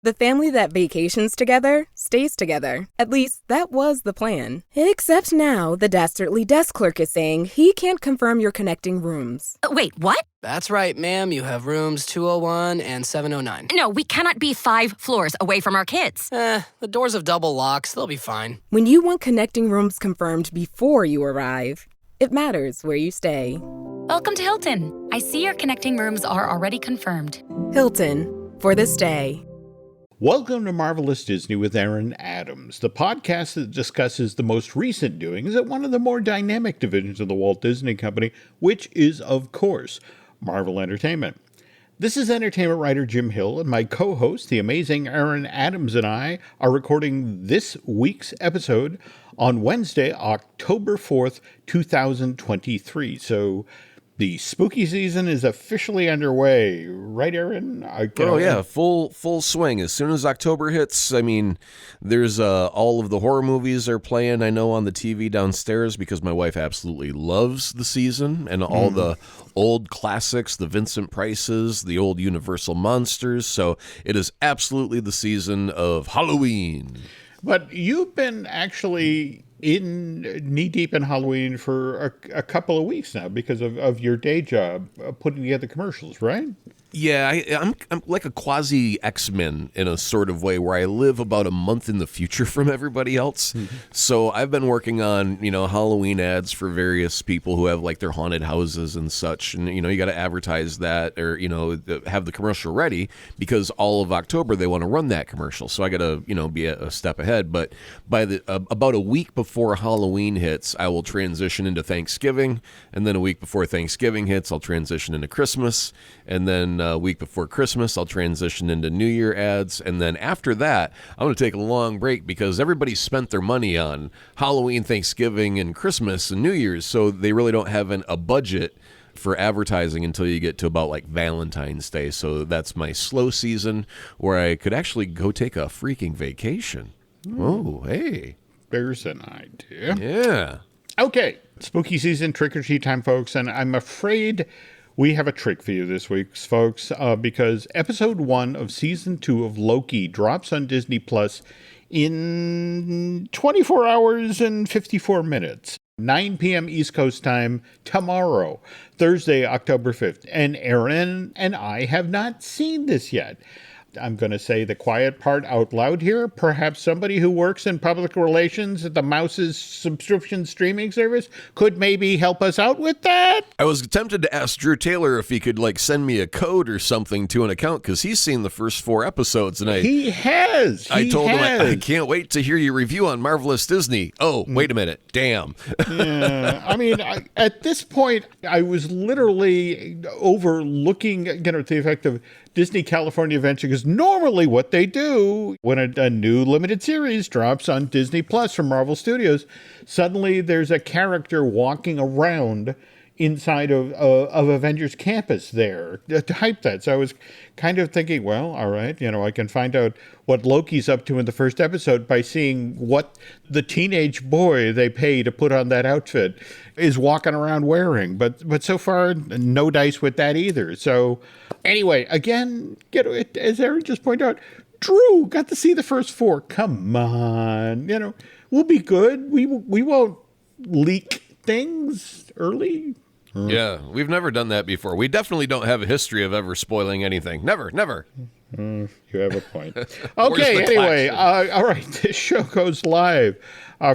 The family that vacations together stays together. At least, that was the plan. Except now, the dastardly desk clerk is saying he can't confirm your connecting rooms. Wait, what? That's right, ma'am. You have rooms 201 and 709. No, we cannot be 5 floors away from our kids. The doors have double locks. They'll be fine. When you want connecting rooms confirmed before you arrive, it matters where you stay. Welcome to Hilton. I see your connecting rooms are already confirmed. Hilton, for this day. Welcome to Marvelous Disney with Aaron Adams, the podcast that discusses the most recent doings at one of the more dynamic divisions of the Walt Disney Company, which is, of course, Marvel Entertainment. This is entertainment writer Jim Hill, and my co-host, the amazing Aaron Adams, and I are recording this week's episode on Wednesday, October 4th, 2023. So the spooky season is officially underway, right, Aaron? Yeah, full swing. As soon as October hits, I mean, there's all of the horror movies are playing, I know, on the TV downstairs because my wife absolutely loves the season and all the old classics, the Vincent Prices, the old Universal monsters. So it is absolutely the season of Halloween. But you've been actually in knee-deep in Halloween for a couple of weeks now because of your day job putting together commercials, right? Yeah, I'm like a quasi X-Men in a sort of way where I live about a month in the future from everybody else. Mm-hmm. So I've been working on, Halloween ads for various people who have like their haunted houses and such. And, you got to advertise that or, have the commercial ready because all of October they want to run that commercial. So I got to, be a step ahead. But by about a week before Halloween hits, I will transition into Thanksgiving. And then a week before Thanksgiving hits, I'll transition into Christmas. And then a week before Christmas, I'll transition into New Year ads. And then after that, I'm going to take a long break because everybody spent their money on Halloween, Thanksgiving, and Christmas and New Year's. So they really don't have a budget for advertising until you get to about like Valentine's Day. So that's my slow season where I could actually go take a freaking vacation. Oh, hey. There's an idea. Yeah. Okay. Spooky season, trick-or-treat time, folks. And I'm afraid we have a trick for you this week, folks, because episode 1 of season 2 of Loki drops on Disney Plus in 24 hours and 54 minutes. 9 p.m. East Coast time tomorrow, Thursday, October 5th. And Aaron and I have not seen this yet. I'm going to say the quiet part out loud here. Perhaps somebody who works in public relations at the Mouse's subscription streaming service could maybe help us out with that. I was tempted to ask Drew Taylor if he could send me a code or something to an account because he's seen the first 4 episodes. And he has. I told him I can't wait to hear your review on Marvelous Disney. Oh, wait a minute. Damn. Yeah. I mean, at this point, I was literally overlooking, the effect of Disney California Adventure, because normally what they do when a new limited series drops on Disney Plus from Marvel Studios, suddenly there's a character walking around inside of Avengers Campus there to hype that. So I was kind of thinking, well, all right, I can find out what Loki's up to in the first episode by seeing what the teenage boy they pay to put on that outfit is walking around wearing. But so far, no dice with that either. So anyway, again, as Aaron just pointed out, Drew got to see the first 4. Come on, we'll be good. We won't leak things early. Yeah, we've never done that before. We definitely don't have a history of ever spoiling anything. Never. You have a point. Okay, anyway, all right. This show goes live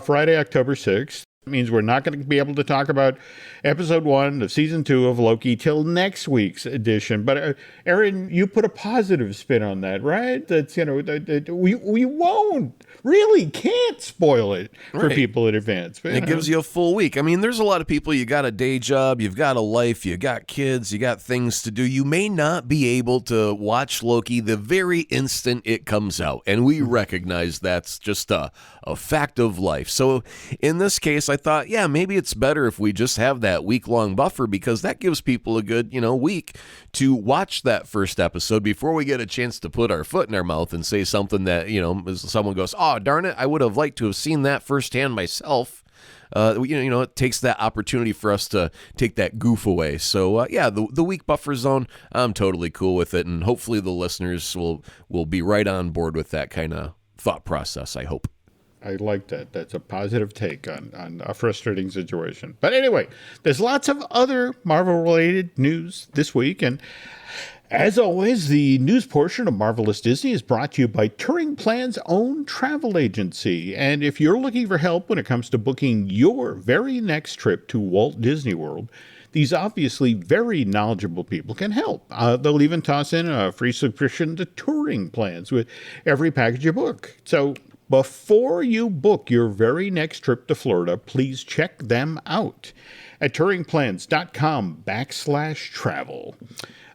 Friday, October 6th. It means we're not going to be able to talk about episode 1 of season 2 of Loki till next week's edition. But Aaron, you put a positive spin on that, right? That's, we won't, really can't spoil it for people in advance. But, it gives you a full week. I mean, there's a lot of people, you got a day job, you've got a life, you got kids, you got things to do. You may not be able to watch Loki the very instant it comes out. And we recognize that's just a fact of life. So in this case, I thought, yeah, maybe it's better if we just have that week-long buffer because that gives people a good, week to watch that first episode before we get a chance to put our foot in our mouth and say something that, someone goes, oh, darn it, I would have liked to have seen that firsthand myself. it takes that opportunity for us to take that goof away. So the week buffer zone, I'm totally cool with it, and hopefully the listeners will be right on board with that kind of thought process, I hope. I like that. That's a positive take on a frustrating situation. But anyway, there's lots of other Marvel-related news this week. And as always, the news portion of Marvelous Disney is brought to you by Touring Plan's own travel agency. And if you're looking for help when it comes to booking your very next trip to Walt Disney World, these obviously very knowledgeable people can help. They'll even toss in a free subscription to Touring Plans with every package you book. So before you book your very next trip to Florida, please check them out at touringplans.com/travel.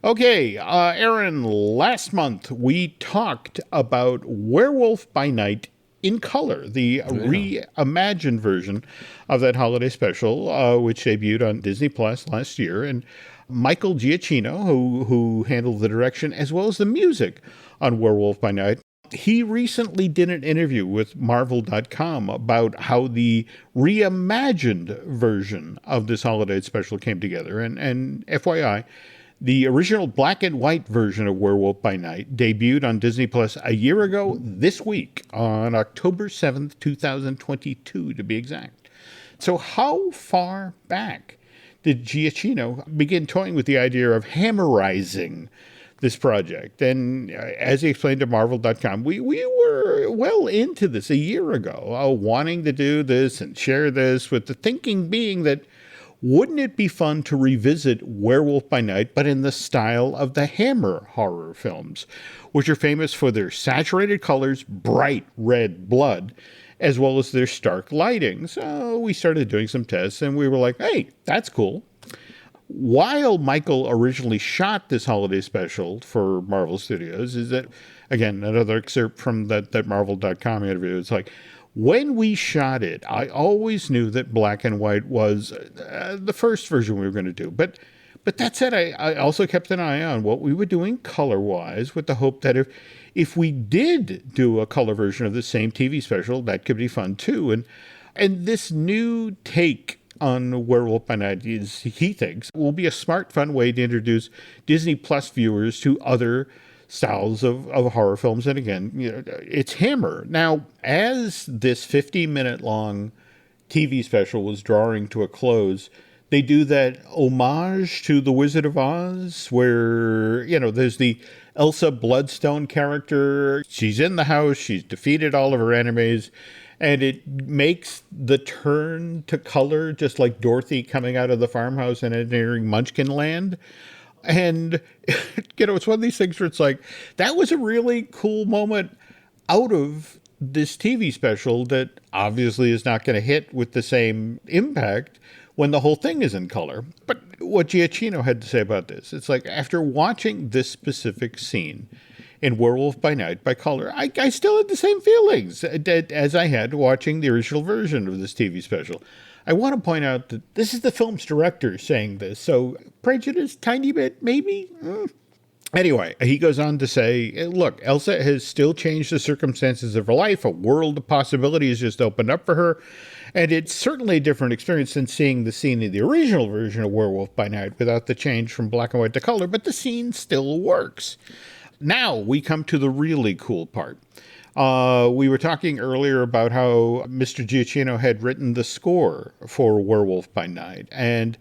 Okay, Aaron, last month we talked about Werewolf by Night in color, the reimagined version of that holiday special, which debuted on Disney Plus last year. And Michael Giacchino, who handled the direction as well as the music on Werewolf by Night, he recently did an interview with Marvel.com about how the reimagined version of this holiday special came together. And FYI, the original black and white version of Werewolf by Night debuted on Disney Plus a year ago this week, on October 7th, 2022, to be exact. So how far back did Giacchino begin toying with the idea of hammerizing this project? And as he explained to Marvel.com, we were well into this a year ago, wanting to do this and share this, with the thinking being that wouldn't it be fun to revisit Werewolf by Night, but in the style of the Hammer horror films, which are famous for their saturated colors, bright red blood, as well as their stark lighting. So we started doing some tests, and we were like, hey, that's cool. While Michael originally shot this holiday special for Marvel Studios, is that, again, another excerpt from that Marvel.com interview, it's like, when we shot it, I always knew that black and white was the first version we were going to do. But that said, I also kept an eye on what we were doing color-wise, with the hope that if we did do a color version of the same TV special, that could be fun too. And this new take on Werewolf by Night is, he thinks, will be a smart, fun way to introduce Disney Plus viewers to other styles of horror films. And again, it's Hammer. Now, as this 50-minute long TV special was drawing to a close, they do that homage to The Wizard of Oz, where, there's the Elsa Bloodstone character. She's in the house. She's defeated all of her enemies. And it makes the turn to color, just like Dorothy coming out of the farmhouse and entering Munchkin Land. And, it's one of these things where it's like, that was a really cool moment out of this TV special that obviously is not going to hit with the same impact when the whole thing is in color. But what Giacchino had to say about this, it's like, after watching this specific scene in Werewolf by Night by color, I still had the same feelings as I had watching the original version of this TV special. I want to point out that this is the film's director saying this, so prejudice, tiny bit, maybe? Anyway, he goes on to say, look, Elsa has still changed the circumstances of her life. A world of possibilities just opened up for her, and it's certainly a different experience than seeing the scene in the original version of Werewolf by Night without the change from black and white to color, but the scene still works. Now we come to the really cool part. We were talking earlier about how Mr. Giacchino had written the score for Werewolf by Night, and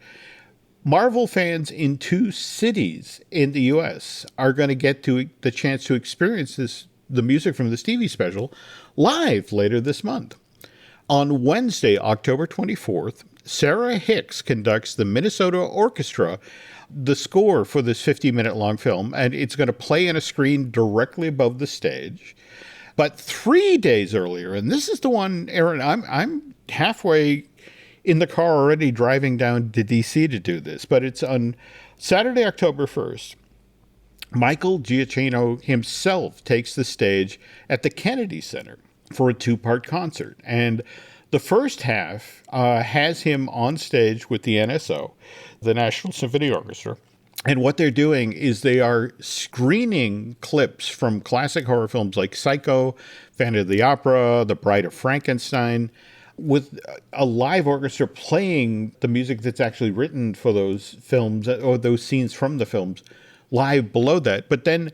Marvel fans in 2 cities in the U.S. are going to get the chance to experience the music from this TV special live later this month. On Wednesday, October 24th, Sarah Hicks conducts the Minnesota Orchestra the score for this 50-minute long film, and it's going to play on a screen directly above the stage. But 3 days earlier, and this is the one, Aaron, I'm halfway in the car already driving down to D.C. to do this, but it's on Saturday, October 1st. Michael Giacchino himself takes the stage at the Kennedy Center for a 2-part concert. And the first half has him on stage with the NSO, the National Symphony Orchestra. And what they're doing is they are screening clips from classic horror films like Psycho, Phantom of the Opera, The Bride of Frankenstein, with a live orchestra playing the music that's actually written for those films or those scenes from the films live below that. But then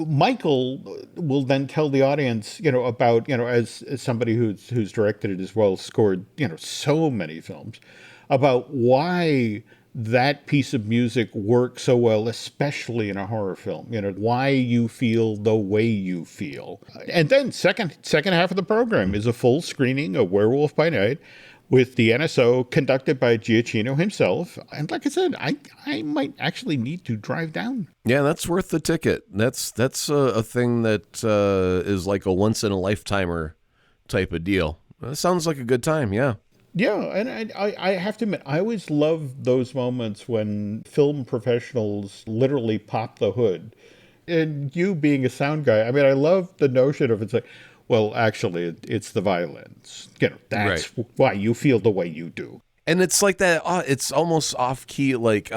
Michael will then tell the audience, about, as somebody who's directed it as well, scored, so many films, about why that piece of music works so well, especially in a horror film, why you feel the way you feel. And then second half of the program is a full screening of Werewolf by Night with the NSO conducted by Giacchino himself. And like I said, I might actually need to drive down. Yeah, that's worth the ticket. That's a thing that is like a once-in-a-lifetimer type of deal. That sounds like a good time, yeah. Yeah, and I have to admit, I always love those moments when film professionals literally pop the hood. And you being a sound guy, I mean, I love the notion of it's like, well, actually, it's the violins. That's right. Why you feel the way you do. And it's like that, it's almost off-key, like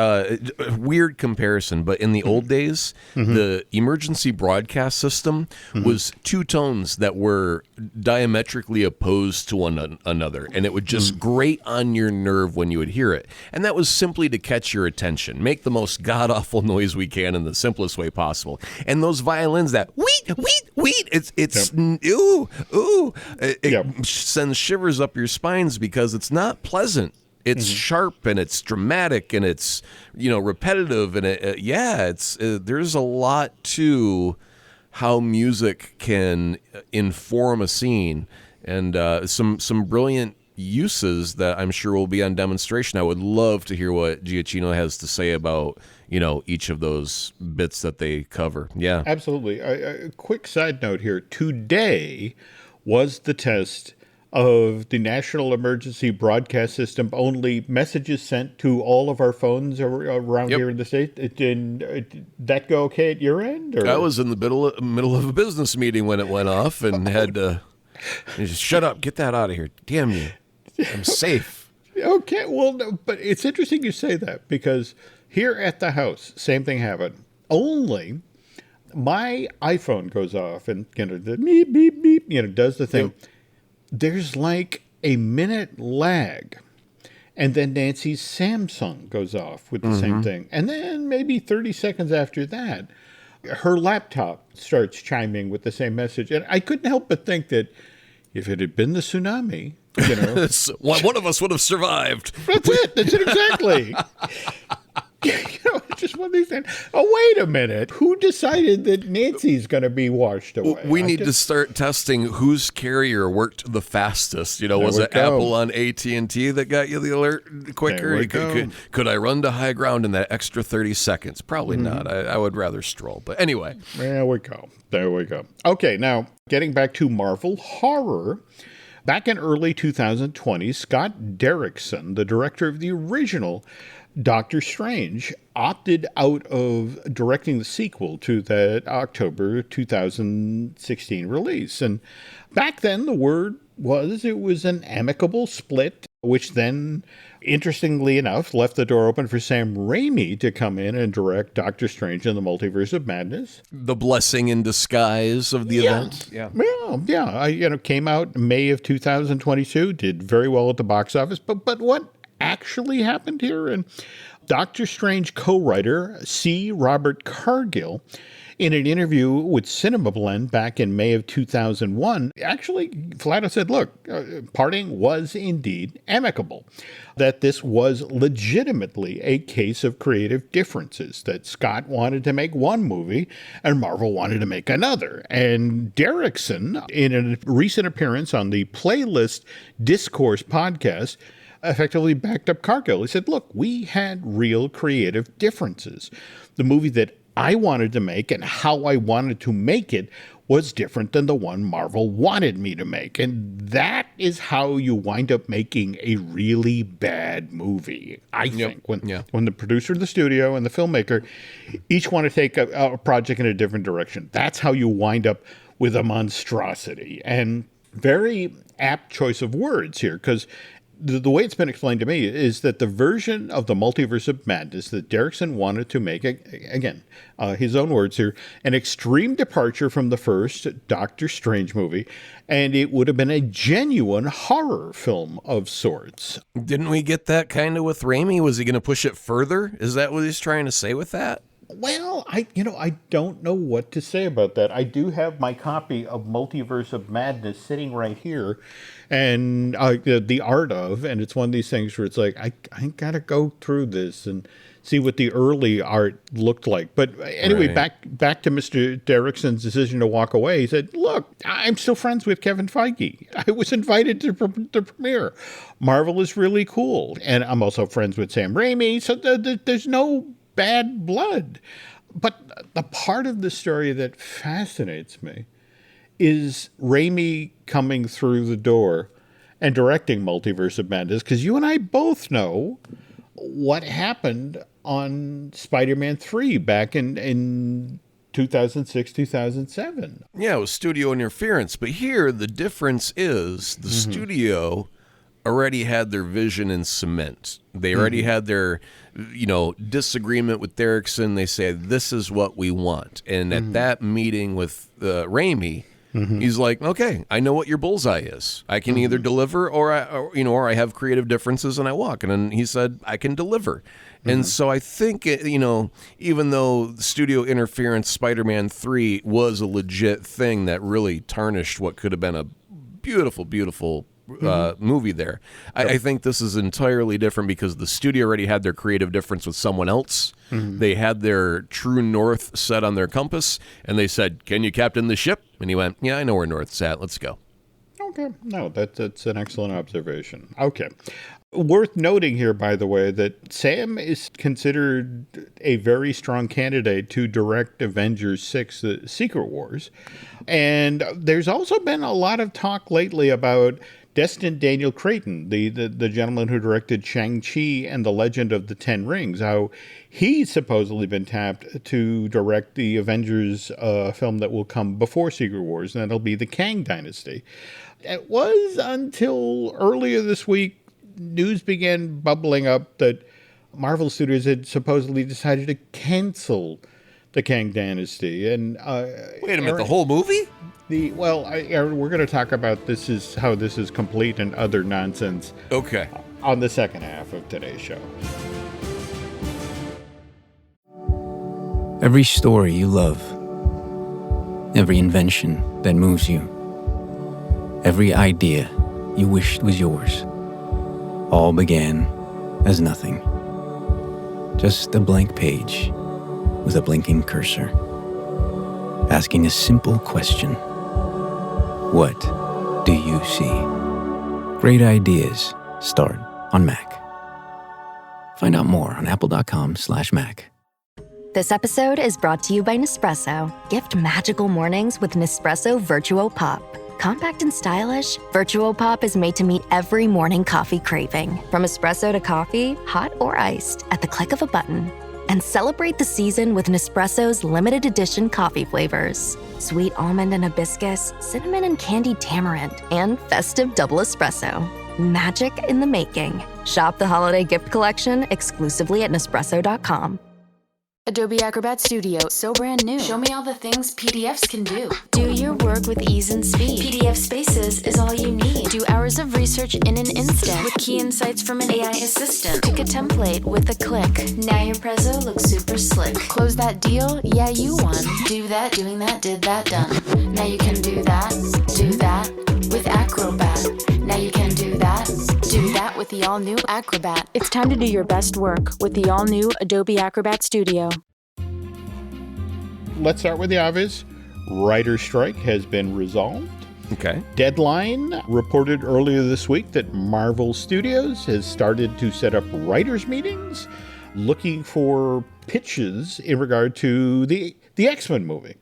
weird comparison, but in the old days, the emergency broadcast system was two tones that were diametrically opposed to one another, and it would just grate on your nerve when you would hear it. And that was simply to catch your attention, make the most god-awful noise we can in the simplest way possible. And those violins that weet, weet, weet, it's ooh, it sends shivers up your spines because it's not pleasant. It's sharp and it's dramatic and it's repetitive and there's a lot to how music can inform a scene and some brilliant uses that I'm sure will be on demonstration. I would love to hear what Giacchino has to say about each of those bits that they cover. Yeah, absolutely. A quick side note here: today was the test of the National Emergency Broadcast System, only messages sent to all of our phones around here in the state. Did that go okay at your end? Or? I was in the middle of a business meeting when it went off and had to just shut up, get that out of here. Damn you. I'm safe. Okay, well, no, but it's interesting you say that because here at the house, same thing happened. Only my iPhone goes off and the beep, beep, beep, does the thing. Yep. There's like a minute lag. And then Nancy's Samsung goes off with the same thing. And then maybe 30 seconds after that, her laptop starts chiming with the same message. And I couldn't help but think that if it had been the tsunami, one of us would have survived. That's it exactly. It's just one of these things. Oh, wait a minute. Who decided that Nancy's going to be washed away? We need to start testing whose carrier worked the fastest. Was it Apple on AT&T that got you the alert quicker? Could I run to high ground in that extra 30 seconds? Probably not. I would rather stroll. But anyway. There we go. Okay, now getting back to Marvel horror. Back in early 2020, Scott Derrickson, the director of the original Doctor Strange, opted out of directing the sequel to that October 2016 release. And back then, the word was it was an amicable split, which then, interestingly enough, left the door open for Sam Raimi to come in and direct Doctor Strange in the Multiverse of Madness. The blessing in disguise of the event. Yeah. Came out May of 2022, did very well at the box office. But what actually happened here? And Doctor Strange co-writer C. Robert Cargill, in an interview with Cinema Blend back in May of 2001, actually flat out said, look, parting was indeed amicable, that this was legitimately a case of creative differences, that Scott wanted to make one movie and Marvel wanted to make another. And Derrickson, in a recent appearance on the Playlist Discourse podcast, effectively backed up Cargill. He said, look, we had real creative differences. The movie that I wanted to make and how I wanted to make it was different than the one Marvel wanted me to make. And that is how you wind up making a really bad movie, I think. When the producer of the studio and the filmmaker each want to take a project in a different direction. That's how you wind up with a monstrosity. And very apt choice of words here, because the way it's been explained to me is that the version of the Multiverse of Madness that Derrickson wanted to make, again, his own words here, an extreme departure from the first Doctor Strange movie, and it would have been a genuine horror film of sorts. Didn't we get that kind of with Raimi? Was he going to push it further? Is that what he's trying to say with that? Well, I don't know what to say about that. I do have my copy of Multiverse of Madness sitting right here, and the art of, and it's one of these things where it's like, I got to go through this and see what the early art looked like. But anyway, Right. back to Mr. Derrickson's decision to walk away. He said, look, I'm still friends with Kevin Feige. I was invited to the premiere. Marvel is really cool. And I'm also friends with Sam Raimi, so there's no bad blood. But the part of the story that fascinates me is Raimi coming through the door and directing Multiverse of Madness, because you and I both know what happened on Spider-Man 3 back in 2006, 2007. Yeah, it was studio interference. But here, the difference is the studio already had their vision in cement. They already had their, disagreement with Derrickson. They said, this is what we want. And at that meeting with Raimi, he's like, okay, I know what your bullseye is. I can either deliver or I have creative differences and I walk. And then he said, I can deliver. And so I think, even though the studio interference Spider-Man 3 was a legit thing that really tarnished what could have been a beautiful, beautiful movie there. I think this is entirely different because the studio already had their creative difference with someone else. They had their true north set on their compass, and they said, can you captain the ship? And he went, yeah, I know where north's at. Let's go. Okay. No, that's an excellent observation. Okay. Worth noting here, by the way, that Sam is considered a very strong candidate to direct Avengers 6, The Secret Wars. And there's also been a lot of talk lately about Destin Daniel Cretton, the gentleman who directed Shang-Chi and the Legend of the Ten Rings, how he's supposedly been tapped to direct the Avengers film that will come before Secret Wars, and that'll be the Kang Dynasty. It was until earlier this week, news began bubbling up that Marvel Studios had supposedly decided to cancel the Kang Dynasty. And Wait a minute, the whole movie? Aaron, we're going to talk about this is how this is complete and other nonsense. Okay. On the second half of today's show. Every story you love, every invention that moves you, every idea you wished was yours, all began as nothing. Just a blank page with a blinking cursor, asking a simple question. What do you see? Great ideas start on Mac. Find out more on apple.com/Mac. This episode is brought to you by Nespresso. Gift magical mornings with Nespresso Virtuo Pop. Compact and stylish, Virtuo Pop is made to meet every morning coffee craving. From espresso to coffee, hot or iced, at the click of a button. And celebrate the season with Nespresso's limited edition coffee flavors. Sweet almond and hibiscus, cinnamon and candied tamarind, and festive double espresso. Magic in the making. Shop the holiday gift collection exclusively at Nespresso.com. Adobe Acrobat Studio, so brand new. Show me all the things PDFs can do. Do your work with ease and speed. PDF Spaces is all you need. Do hours of research in an instant with key insights from an AI assistant. Pick a template with a click. Now your prezzo looks super slick. Close that deal? Yeah, you won. Do that, doing that, did that, done. Now you can do that with Acrobat. Now you can do that with the all-new Acrobat. It's time to do your best work with the all-new Adobe Acrobat Studio. Let's start with the obvious. Writer's strike has been resolved. Okay. Deadline reported earlier this week that Marvel Studios has started to set up writers' meetings looking for pitches in regard to the X-Men movie.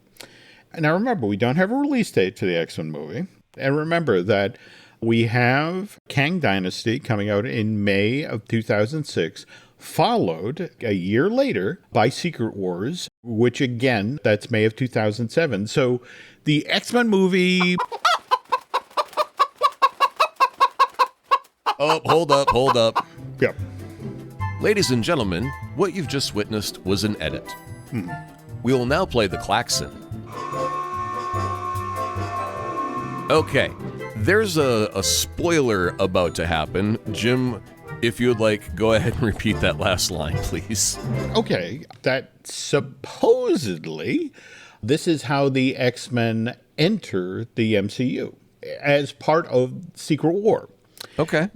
Now remember, we don't have a release date for the X-Men movie. And remember that we have Kang Dynasty coming out in May of 2006, followed a year later by Secret Wars, which again, that's May of 2007. So the X-Men movie... Oh, hold up. Yep. Ladies and gentlemen, what you've just witnessed was an edit. We will now play the klaxon. Okay, there's a spoiler about to happen. Jim, if you would like, go ahead and repeat that last line, please. Okay, that supposedly this is how the X-Men enter the MCU as part of Secret War. Okay.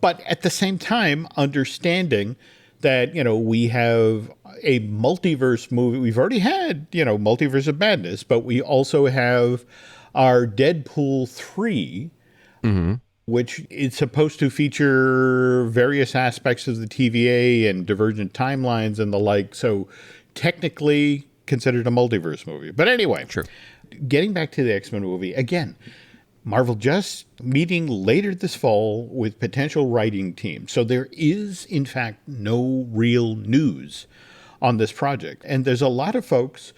But at the same time, understanding that, we have a multiverse movie. We've already had, Multiverse of Madness, but we also have our Deadpool 3, which is supposed to feature various aspects of the TVA and divergent timelines and the like. So technically considered a multiverse movie. But anyway, sure. Getting back to the X-Men movie, again, Marvel just meeting later this fall with potential writing teams. So there is, in fact, no real news on this project. And there's a lot of folks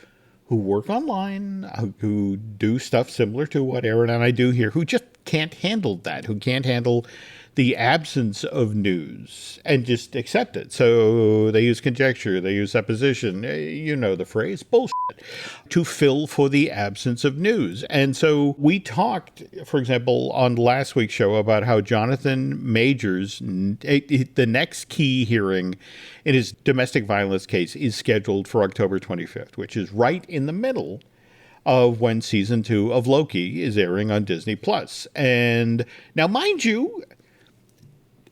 who work online, who do stuff similar to what Aaron and I do here, who just can't handle that, who can't handle the absence of news and just accept it. So they use conjecture, they use supposition, you know the phrase, bullshit, to fill for the absence of news. And so we talked, for example, on last week's show about how Jonathan Majors, the next key hearing in his domestic violence case is scheduled for October 25th, which is right in the middle of when season 2 of Loki is airing on Disney+. And now, mind you,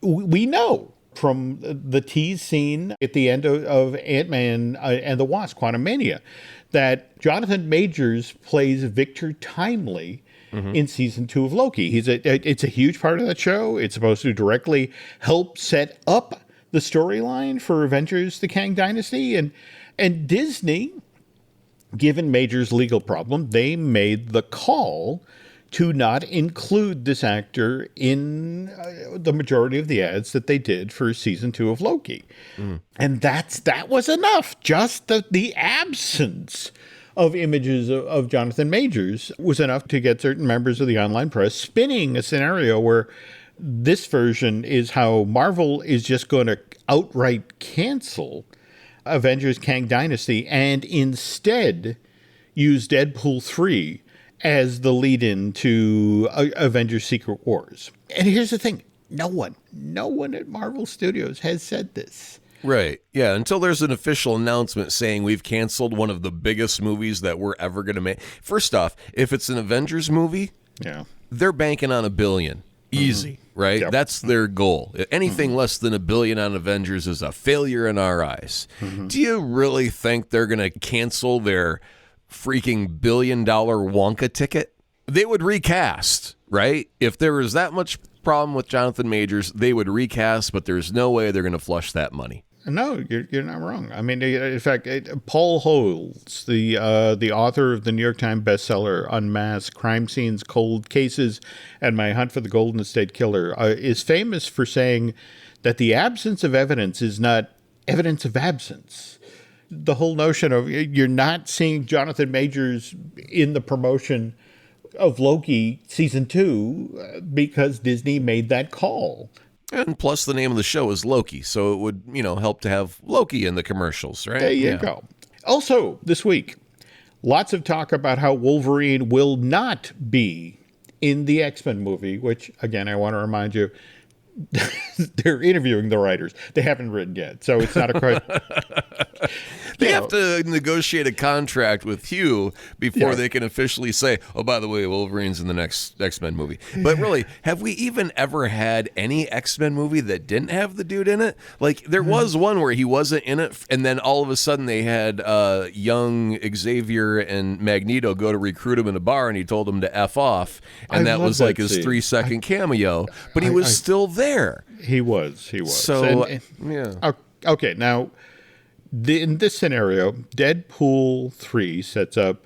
we know from the tease scene at the end of Ant-Man and the Wasp, Quantumania, that Jonathan Majors plays Victor Timely in season 2 of Loki. It's a huge part of that show. It's supposed to directly help set up the storyline for Avengers: The Kang Dynasty. And Disney, given Majors' legal problem, they made the call to not include this actor in the majority of the ads that they did for season 2 of Loki. And that was enough. Just the absence of images of Jonathan Majors was enough to get certain members of the online press spinning a scenario where this version is how Marvel is just going to outright cancel Avengers: Kang Dynasty and instead use Deadpool 3 as the lead-in to Avengers: Secret Wars. And here's the thing. No one at Marvel Studios has said this. Right. Yeah, until there's an official announcement saying we've canceled one of the biggest movies that we're ever going to make. First off, if it's an Avengers movie, they're banking on $1 billion. Easy, right? Yep. That's their goal. Anything less than $1 billion on Avengers is a failure in our eyes. Do you really think they're going to cancel their freaking $1 billion Wonka ticket? They would recast, right? If there was that much problem with Jonathan Majors, they would recast, but there's no way they're going to flush that money. No, you're not wrong. I mean, in fact, Paul Holes, the author of the New York Times bestseller Unmasked: Crime Scenes, Cold Cases, and My Hunt for the Golden State Killer, is famous for saying that the absence of evidence is not evidence of absence. The whole notion of you're not seeing Jonathan Majors in the promotion of Loki season 2 because Disney made that call. And plus the name of the show is Loki, so it would, help to have Loki in the commercials, right? There you go. Also, this week, lots of talk about how Wolverine will not be in the X-Men movie, which, again, I want to remind you, they're interviewing the writers. They haven't written yet, so it's not a question. They have to negotiate a contract with Hugh before they can officially say, oh, by the way, Wolverine's in the next X-Men movie. But really, have we even ever had any X-Men movie that didn't have the dude in it? Like, there was one where he wasn't in it, and then all of a sudden they had young Xavier and Magneto go to recruit him in a bar, and he told him to F off, and that was like his 3-second cameo, but he was still there. He was. So, Okay, now, in this scenario, Deadpool 3 sets up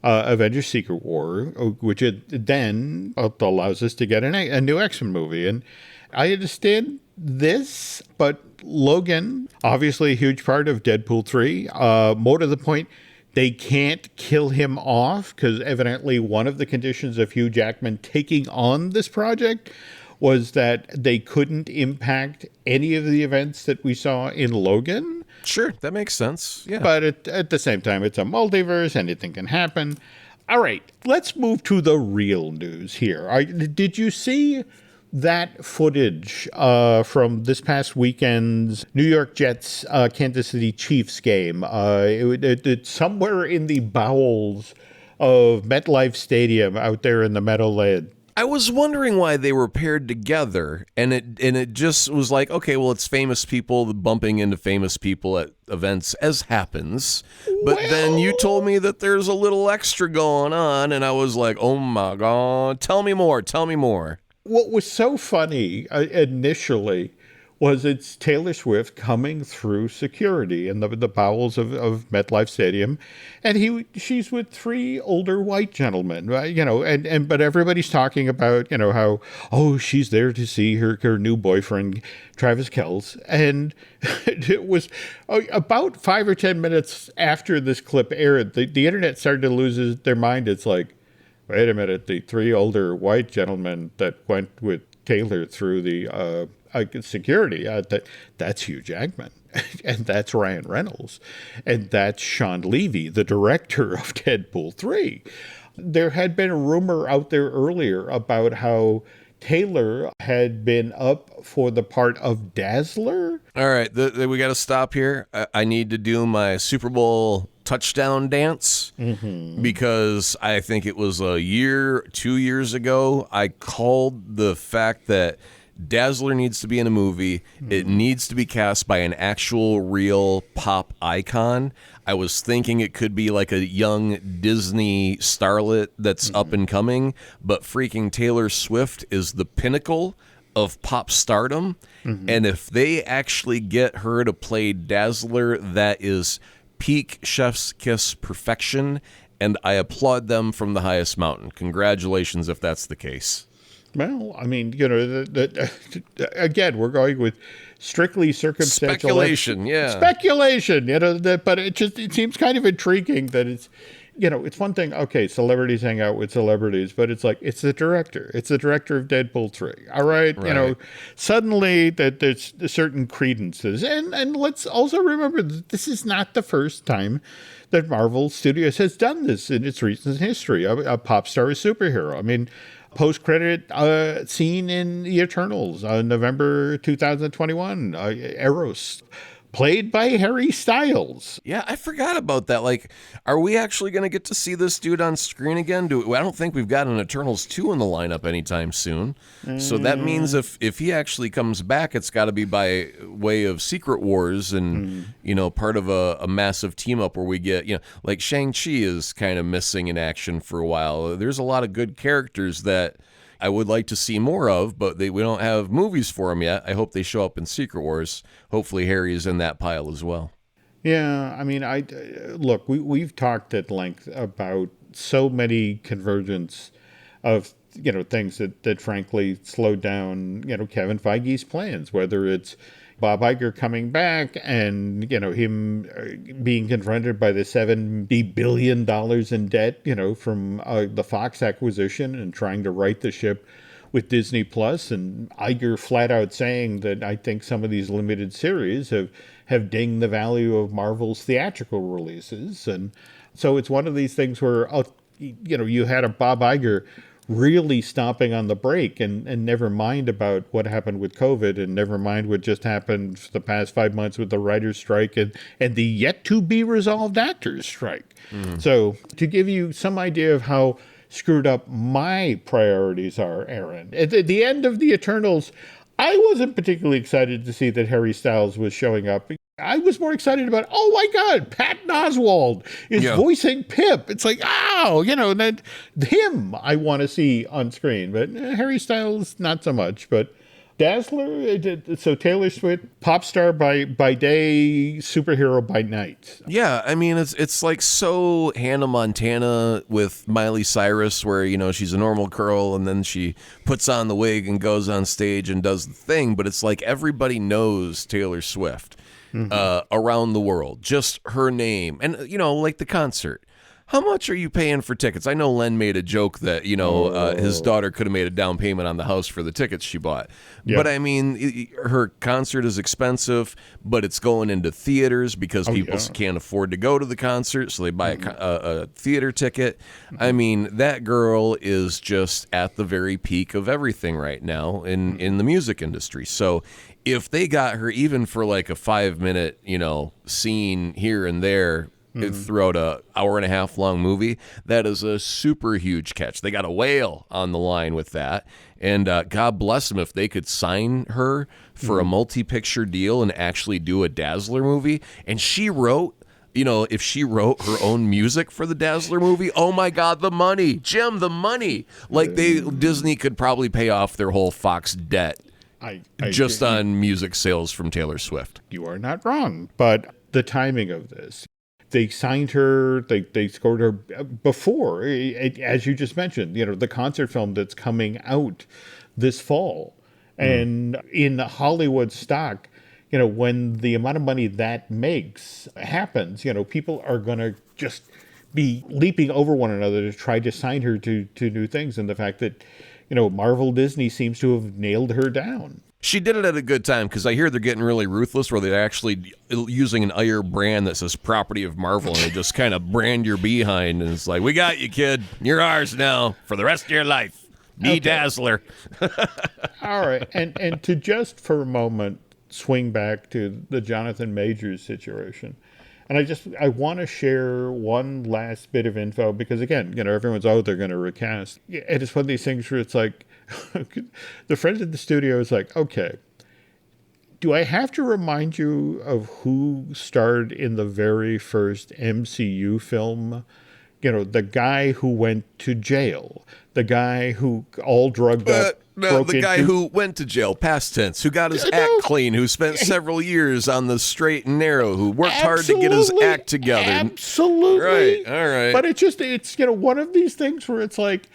Avengers: Secret War, which it then allows us to get a new X-Men movie. And I understand this, but Logan, obviously a huge part of Deadpool 3. More to the point, they can't kill him off because evidently one of the conditions of Hugh Jackman taking on this project was that they couldn't impact any of the events that we saw in Logan. Sure, that makes sense. Yeah. But at the same time, it's a multiverse. Anything can happen. All right, let's move to the real news here. Did you see that footage from this past weekend's New York Jets Kansas City Chiefs game? It's somewhere in the bowels of MetLife Stadium out there in the Meadowland. I was wondering why they were paired together, and it just was like, okay, well, it's famous people bumping into famous people at events, as happens. But then you told me that there's a little extra going on, and I was like, oh my God, tell me more. What was so funny initially was it's Taylor Swift coming through security in the bowels of MetLife Stadium, and she's with three older white gentlemen, right? But everybody's talking about, how, she's there to see her new boyfriend, Travis Kelce. And it was about 5 or 10 minutes after this clip aired, the internet started to lose their mind. It's like, wait a minute, the three older white gentlemen that went with Taylor through the security, that's Hugh Jackman, and that's Ryan Reynolds, and that's Sean Levy, the director of Deadpool 3. There had been a rumor out there earlier about how Taylor had been up for the part of Dazzler. All right, we got to stop here. I need to do my Super Bowl touchdown dance because I think it was 2 years ago, I called the fact that Dazzler needs to be in a movie. It needs to be cast by an actual real pop icon. I was thinking it could be like a young Disney starlet that's up and coming, but freaking Taylor Swift is the pinnacle of pop stardom. And if they actually get her to play Dazzler, that is peak chef's kiss perfection, and I applaud them from the highest mountain. Congratulations if that's the case. Well, I mean, again, we're going with strictly circumstantial speculation, speculation. But it seems kind of intriguing that it's one thing. Okay, celebrities hang out with celebrities, but it's like it's the director of Deadpool 3. All right. Suddenly that there's a certain credence to this, and let's also remember that this is not the first time that Marvel Studios has done this in its recent history. A pop star, a superhero. I mean, post-credit scene in The Eternals, November 2021, Eros, played by Harry Styles. Yeah, I forgot about that. Like, are we actually going to get to see this dude on screen again? I don't think we've got an Eternals 2 in the lineup anytime soon. So that means if he actually comes back, it's got to be by way of Secret Wars and, part of a massive team-up where we get, like Shang-Chi is kind of missing in action for a while. There's a lot of good characters that I would like to see more of, but we don't have movies for them yet. I hope they show up in Secret Wars. Hopefully Harry is in that pile as well. Yeah, I mean, look, we've talked at length about so many convergence of things that frankly slowed down Kevin Feige's plans, whether it's Bob Iger coming back and, him being confronted by the $70 billion in debt, from the Fox acquisition and trying to right the ship with Disney Plus, and Iger flat out saying that I think some of these limited series have dinged the value of Marvel's theatrical releases. And so it's one of these things where, you had a Bob Iger really stomping on the brake and never mind about what happened with COVID and never mind what just happened for the past 5 months with the writer's strike and the yet to be resolved actors strike. So to give you some idea of how screwed up my priorities are, Aaron, at the end of The Eternals, I wasn't particularly excited to see that Harry Styles was showing up. I was more excited about, oh my God, Patton Oswalt is voicing Pip. It's like, that him I want to see on screen, but Harry Styles, not so much. But Dazzler, so Taylor Swift, pop star by day, superhero by night. Yeah, I mean, it's like so Hannah Montana with Miley Cyrus, where, she's a normal girl and then she puts on the wig and goes on stage and does the thing. But it's like everybody knows Taylor Swift around the world, just her name. And, like the concert. how much are you paying for tickets? I know Len made a joke that, his daughter could have made a down payment on the house for the tickets she bought. Yep. But I mean, her concert is expensive, but it's going into theaters because people can't afford to go to the concert, so they buy a theater ticket. I mean, that girl is just at the very peak of everything right now in the music industry. So if they got her even for like a 5-minute, scene here and there, throughout a hour-and-a-half long movie, that is a super huge catch. They got a whale on the line with that, and God bless them if they could sign her for a multi-picture deal and actually do a Dazzler movie. And she wrote, if she wrote her own music for the Dazzler movie, oh my God, the money, Jim, the money. Like Disney could probably pay off their whole Fox debt just on music sales from Taylor Swift. You are not wrong, but the timing of this. They signed her, they scored her before, as you just mentioned, the concert film that's coming out this fall. And in Hollywood stock, when the amount of money that makes happens, people are going to just be leaping over one another to try to sign her to new things. And the fact that, Marvel Disney seems to have nailed her down. She did it at a good time, because I hear they're getting really ruthless where they're actually using an Ayer brand that says property of Marvel, and they just kind of brand your behind, and it's like, we got you, kid. You're ours now for the rest of your life. Be Dazzler. All right. And to just for a moment swing back to the Jonathan Majors situation. And I want to share one last bit of info because, again, everyone's, they're going to recast. And it's one of these things where it's like, the friend at the studio is like, okay, do I have to remind you of who starred in the very first MCU film? The guy who went to jail, the guy who all drugged up. No, the guy who went to jail, past tense, who got his act clean, who spent several years on the straight and narrow, who worked hard to get his act together. Absolutely. Right, all right. But it's one of these things where it's like,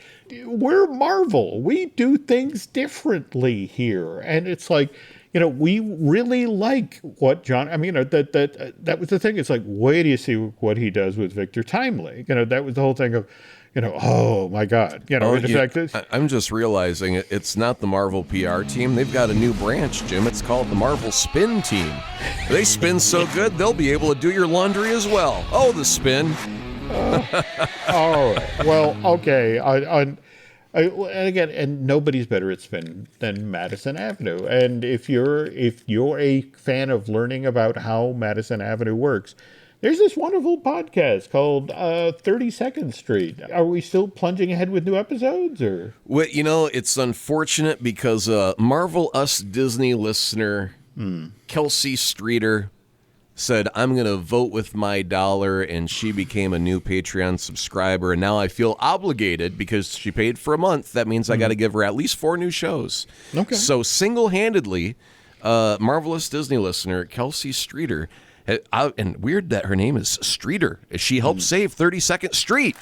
we're Marvel. We do things differently here. And it's like, we really like what John, that was the thing. It's like, wait till you see what he does with Victor Timely. That was the whole thing of, oh my God. I'm just realizing it's not the Marvel PR team. They've got a new branch, Jim. It's called the Marvel Spin Team. They spin so good, they'll be able to do your laundry as well. Oh, the spin. All right. Well, okay. And again, and nobody's better at spin than Madison Avenue. And if you're a fan of learning about how Madison Avenue works, there's this wonderful podcast called 32nd Street. Are we still plunging ahead with new episodes, or? Well, it's unfortunate because Marvel Us Disney listener Kelsey Streeter said, I'm going to vote with my dollar, and she became a new Patreon subscriber, and now I feel obligated because she paid for a month. That means I got to give her at least 4 new shows. Okay. So single-handedly, Marvelous Disney listener Kelsey Streeter, and weird that her name is Streeter. She helped save 32nd Street.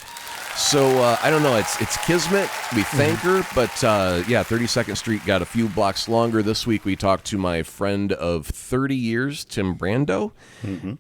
So I don't know. It's kismet. We thank her, but 32nd Street got a few blocks longer. This week we talked to my friend of 30 years, Tim Brando,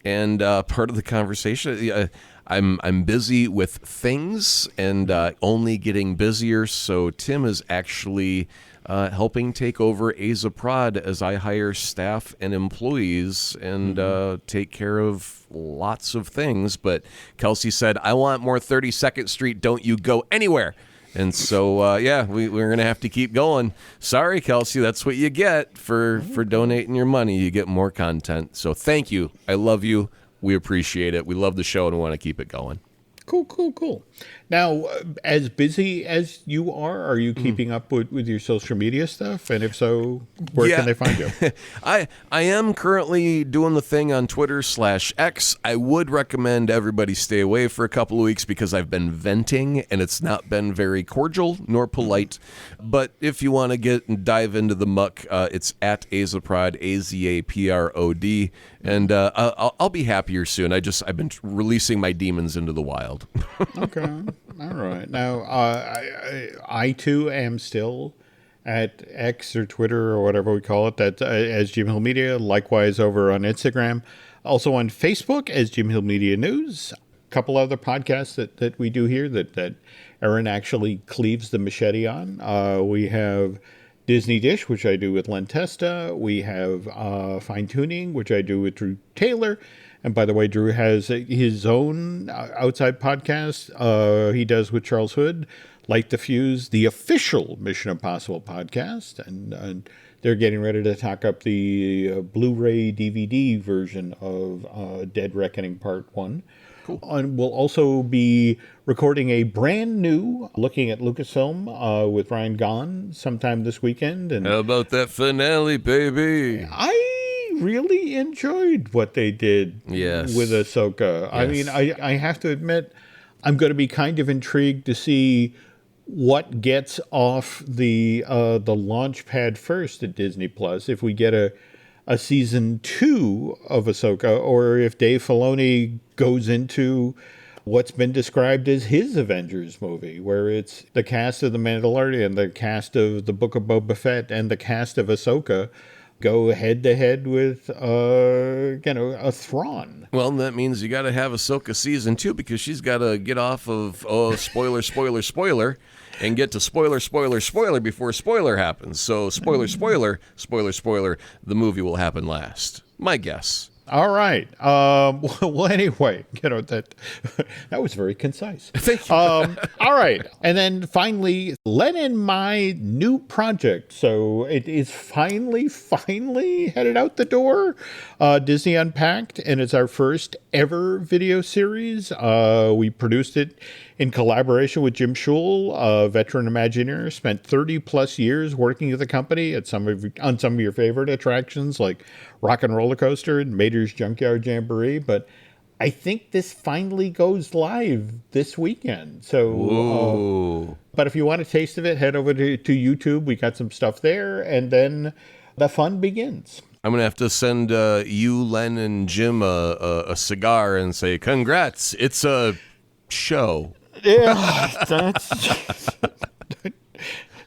and part of the conversation. I'm busy with things and only getting busier. So Tim is actually helping take over Aza Prod as I hire staff and employees and take care of lots of things. But Kelsey said, I want more 32nd Street. Don't you go anywhere. And so, we're going to have to keep going. Sorry, Kelsey, that's what you get for donating your money. You get more content. So thank you. I love you. We appreciate it. We love the show and we want to keep it going. Cool. Now, as busy as you are you keeping up with your social media stuff? And if so, where can they find you? I am currently doing the thing on Twitter/X. I would recommend everybody stay away for a couple of weeks because I've been venting and it's not been very cordial nor polite. But if you want to dive into the muck, it's at Azaprod, AZAPROD. And I'll be happier soon. I've been releasing my demons into the wild. Okay. All right. Now, I too am still at X or Twitter or whatever we call it, that as Jim Hill Media. Likewise over on Instagram. Also on Facebook as Jim Hill Media News. couple other podcasts that we do here that Aaron actually cleaves the machete on. We have Disney Dish, which I do with Len Testa. We have Fine Tuning, which I do with Drew Taylor. And by the way, Drew has his own outside podcast he does with Charles Hood, Light the Fuse, the official Mission Impossible podcast. And they're getting ready to talk up the Blu-ray DVD version of Dead Reckoning Part 1. Cool. And we'll also be recording a brand new Looking at Lucasfilm with Ryan Gahn sometime this weekend. And how about that finale, baby? I really enjoyed what they did with Ahsoka. Yes. I mean, I have to admit, I'm going to be kind of intrigued to see what gets off the launch pad first at Disney Plus. If we get a season 2 of Ahsoka, or if Dave Filoni goes into what's been described as his Avengers movie, where it's the cast of The Mandalorian, the cast of the Book of Boba Fett, and the cast of Ahsoka go head to head with a Thrawn. Well, that means you got to have Ahsoka season 2 because she's got to get off of spoiler, and get to spoiler before spoiler happens. So spoiler, the movie will happen last. My guess. All right. Well, anyway, that was very concise. Thank you. All right. And then finally, let in my new project. So it is finally headed out the door. Disney Unpacked, and it's our first ever video series. We produced it in collaboration with Jim Schul, a veteran Imagineer, spent 30 plus years working at the company on some of your favorite attractions like Rock and Roller Coaster and Mater's Junkyard Jamboree. But I think this finally goes live this weekend. So, but if you want a taste of it, head over to YouTube. We got some stuff there, and then the fun begins. I'm going to have to send you, Len, and Jim a cigar and say, congrats, it's a show. Yeah,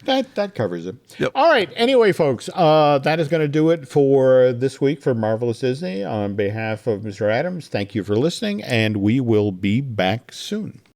that covers it. Yep. All right. Anyway, folks, that is going to do it for this week for Marvelous Disney. On behalf of Mr. Adams, thank you for listening, and we will be back soon.